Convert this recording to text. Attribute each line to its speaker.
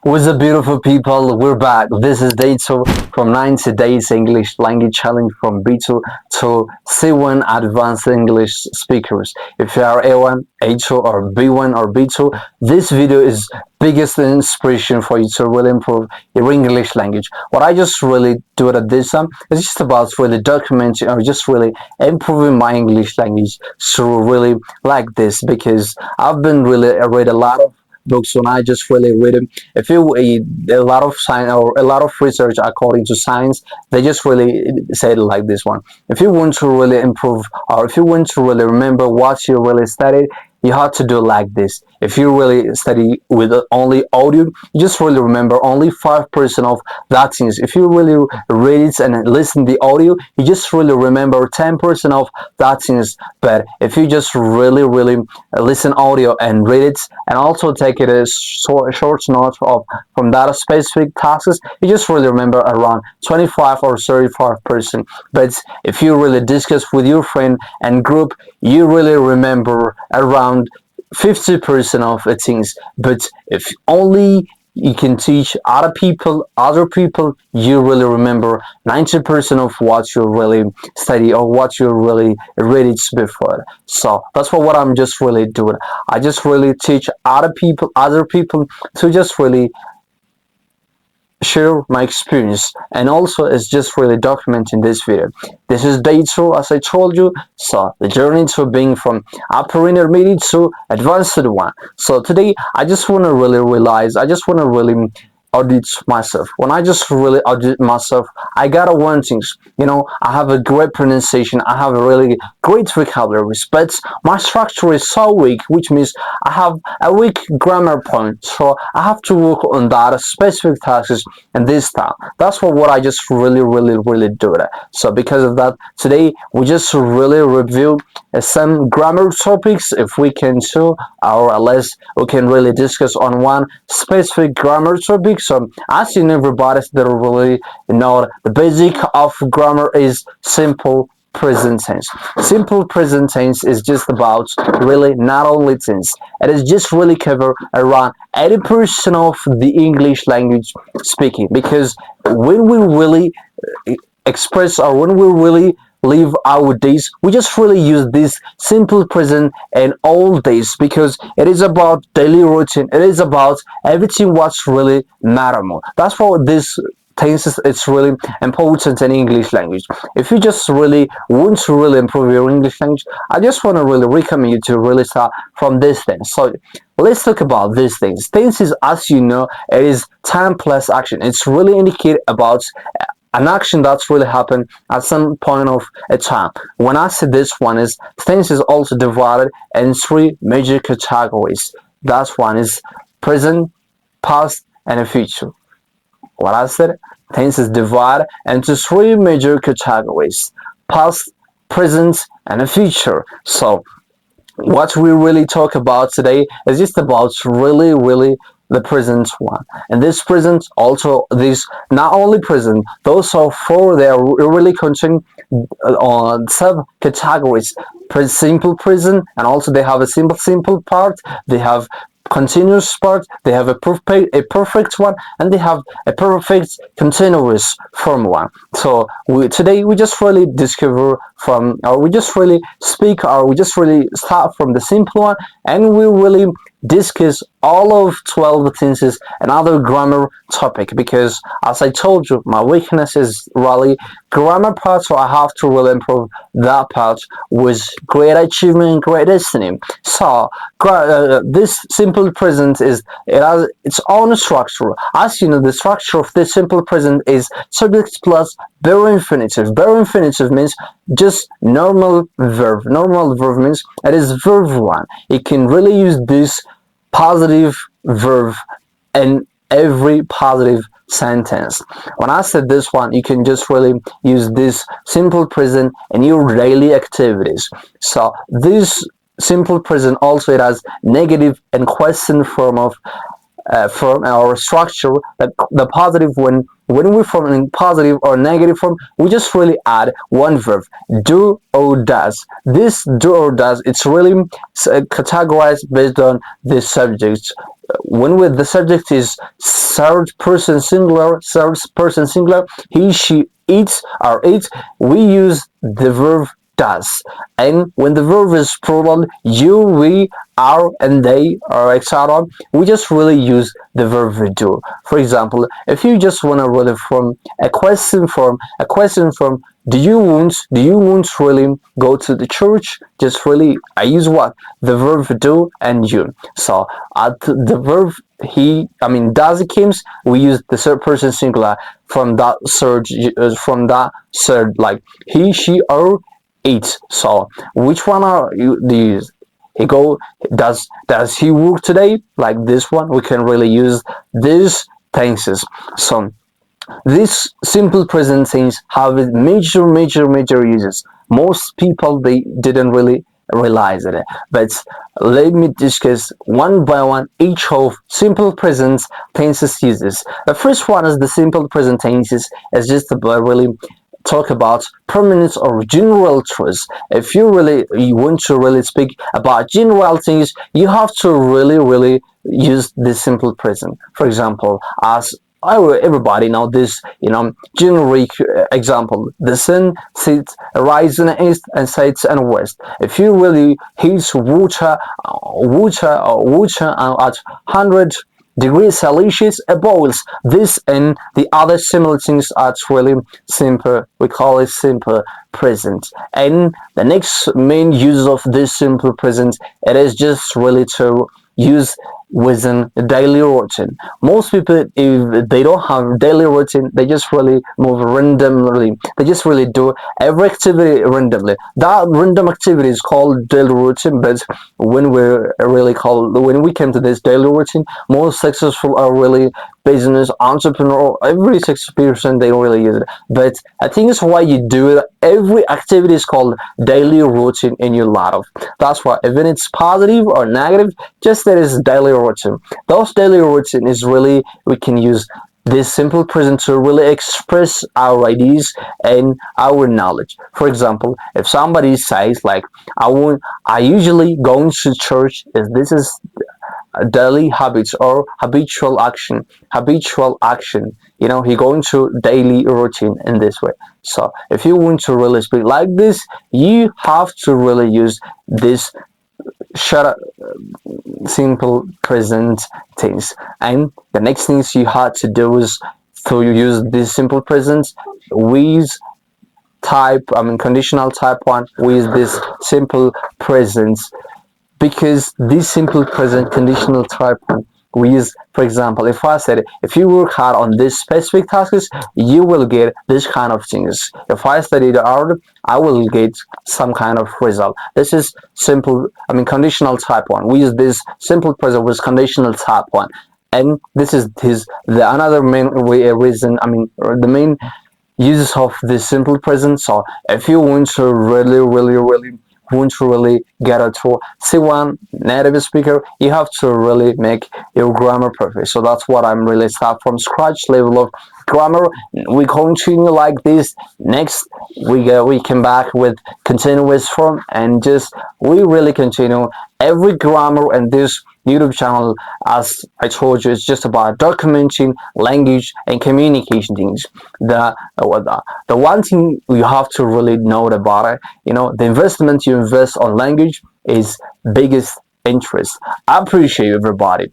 Speaker 1: What's up, beautiful people? We're back. This is day two from 90 Days English Language Challenge from B2 to C1 Advanced English Speakers. If you are A1, A2, or B1 or B2, this video is biggest inspiration for you to really improve your English language. What I just really do at this time is just about really documenting or just really improving my English language to really like this because I've been really read a lot of books when I just really read them. If you a lot of science or a lot of research according to science, they just really said like this one. If you want to really improve or if you want to really remember what you really studied, you have to do like this. If you really study with only audio, you just really remember only 5% of that things. If you really read it and listen the audio, you just really remember 10% of that things. But if you just really listen audio and read it and also take it as short notes of from that specific tasks, you just really remember around 25 or 35%. But if you really discuss with your friend and group, you really remember around 50% of the things. But if only you can teach other people, you really remember 90% of what you really study or what you really read it before. So that's what I'm just really doing. I just really teach other people to just really share my experience, and also it's just really documenting this video. This is day two, as I told you. So the journey to being from upper intermediate to advanced one. So today I just want to really audit myself. When I just really audit myself, I gotta learn things. I have a great pronunciation, I have a really great vocabulary, but my structure is so weak, which means I have a weak grammar point. So I have to work on that specific tasks and this time. That's what I just really do that. So because of that, today we just really review some grammar topics if we can too, or unless we can really discuss on one specific grammar topic. So as you know, everybody that really know the basic of grammar is simple present tense. Simple present tense is just about really not only tense. It is just really cover around 80% of the English language speaking, because when we really express or when we really live our days, we just really use this simple present and all days, because it is about daily routine, it is about everything what's really matter more. That's what this tenses it's really important in English language. If you just really want to really improve your English language, I just want to really recommend you to really start from this thing. So let's talk about these things. Tenses, as you know, it is time plus action. It's really indicate about an action that's really happened at some point of a time. When I say this one is tense is also divided in three major categories. That one is present, past, and a future. What I said, tense is divided into three major categories: past, present, and a future. So what we really talk about today is just about really the present one. And this present also, this not only present, those are four, they are really contain on subcategories: simple present, and also they have a simple part, they have continuous part, they have a perfect one, and they have a perfect continuous form one. So today we just really discover from, or we just really speak, or we just really start from the simple one, and we really discuss all of 12 tenses and other grammar topic, because as I told you, my weakness is really grammar part, so I have to really improve that part with great achievement, great destiny. So this simple present is, it has its own structure. As you know, the structure of this simple present is subject plus bare infinitive. Bare infinitive means just normal verb. Normal verb means it is verb one. You can really use this positive verb in every positive sentence. When I said this one, you can just really use this simple present in your daily activities. So this simple present also, it has negative and question form of form or structure. The positive, when we form in positive or negative form, we just really add one verb: do or does. This do or does, it's really categorized based on the subject. when with the subject is third person singular, he, she eats or eats, we use the verb does. And when the verb is plural, you, we, our, and they, or etc., we just really use the verb do. For example, if you just want to really form a question from do you want really go to the church? Just really, I use what? The verb do and you. So at the verb does it comes, we use the third person singular from that third, like he, she, or it. So which one are you these? He go, does he work today? Like this one, we can really use these tenses. So these simple present tense have major uses. Most people they didn't really realize it. But let me discuss one by one each of simple present tenses uses. The first one is the simple present tenses. It's just about really talk about permanent or general truths. If you want to really speak about general things, you have to really use the simple present. For example, as everybody know this, generic example: the sun sits rise in the east and sets in the west. If you really heat water at 100 degrees Celsius, it boils. This and the other similar things are really simple. We call it simple present. And the next main use of this simple present, it is just really to use within a daily routine. Most people, if they don't have daily routine, they just really move randomly. They just really do every activity randomly. That random activity is called daily routine. But when we came to this daily routine, most successful are really business entrepreneur. Every 60% they don't really use it. But I think it's why you do it. Every activity is called daily routine in your life. That's why even it's positive or negative, just that is daily routine. Those daily routine is really we can use this simple present to really express our ideas and our knowledge. For example, if somebody says like I usually go to church, is this is daily habits or habitual action. He going to daily routine in this way. So if you want to really speak like this, you have to really use this shut up simple present tense. And the next things you had to do is to use this simple present with conditional type 1 with this simple present, because this simple present conditional type 1 we use. For example, if I said if you work hard on this specific tasks, you will get this kind of things. If I studied hard, I will get some kind of result. This is conditional type 1. We use this simple present with conditional type 1. And this is the another main reason, the main uses of this simple present. So if you want to really want to really get a to C1 native speaker, you have to really make your grammar perfect. So that's what I'm really start from scratch level of grammar. We continue like this. Next we come back with continuous form, and just we really continue every grammar. And this YouTube channel, as I told you, is just about documenting language and communication things. The one thing you have to really know about it, the investment you invest on language is biggest interest. I appreciate everybody.